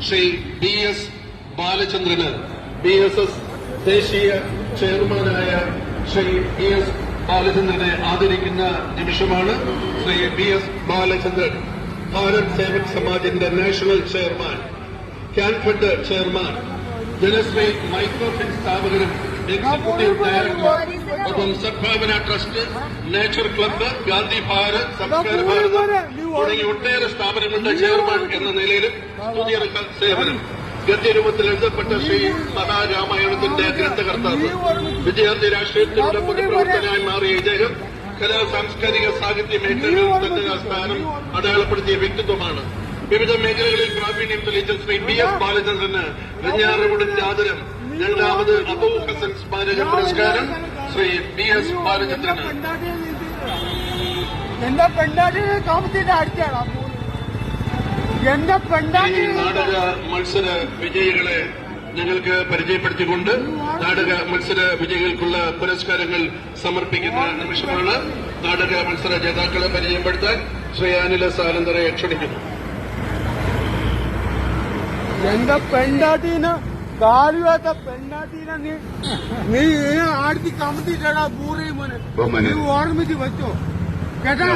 Shri BS Balachandran BSS ദേശീയ ചെയർമാനായ Shri BS ബാലചന്ദ്രനെ ആദരിക്കുന്ന നിമിഷമാണ്. Shri BS Balachandran Bharat Sevak Samaj international chairman, Canfed chairman, Janashree micro fin സ്ഥാപകരും എക്സിക്യൂട്ടീവ് ഡയറക്ടർ, ഒപ്പം Sadbhavana trust, nature club, Gandhi Bharat, Samskara Bharat തുടങ്ങിയ ഒട്ടേറെ സ്ഥാപനങ്ങളുടെ ചെയർമാൻ എന്ന നിലയിലും സ്തുതിയർഹ സേവനം. ഗദ്യരൂപത്തിൽ എഴുതപ്പെട്ട ശ്രീ മഹാരാമായണത്തിന്റെ ഗ്രന്ഥകർത്താവ്, വിദ്യാർത്ഥി രാഷ്ട്രീയത്തിലൂടെ പൊതുപ്രവർത്തനായി മാറിയ ഇദ്ദേഹം കലാ സാംസ്കാരിക സാഹിത്യ മേഖലകളിൽ തന്റെ സ്ഥാനം അടയാളപ്പെടുത്തിയ വ്യക്തിത്വമാണ്. വിവിധ മേഖലകളിൽ പ്രാവീണ്യം തെളിയിച്ച ശ്രീ BS ബാലചന്ദ്രന് വെഞ്ഞാറമൂടിന്റെ ആദരം. രണ്ടാമത് അബൂ ഹസൻ സ്മാരക പുരസ്കാരം ശ്രീ BS ബാലചന്ദ്രന്. എന്റെ പെണ്ണാട്ടിനെ താമസിച്ചിട്ട് അടിച്ചാണ്. എന്റെ പെണ്ണാട്ടി നാടക മത്സര വിജയികളെ ഞങ്ങൾക്ക് പരിചയപ്പെടുത്തിക്കൊണ്ട് നാടക മത്സര വിജയികൾക്കുള്ള പുരസ്കാരങ്ങൾ സമർപ്പിക്കുന്ന നിമിഷമാണ്. നാടക മത്സര ജേതാക്കളെ പരിചയപ്പെടുത്താൻ ശ്രീ അനില സാലന്തറെ ക്ഷണിക്കുന്നു. എന്റെ പെണ്ണാട്ടീനെ കാലുവാത്ത പെണ്ണാട്ടീനെ നീ ആടുത്തി കമത്തിട്ടാ പൂറി മോനെ. നീ ഓർമ്മിച്ച് വെച്ചോ കേട്ടാ.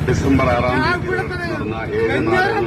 ഡിസംബർ 6 നടന്ന 7 നാടകങ്ങൾ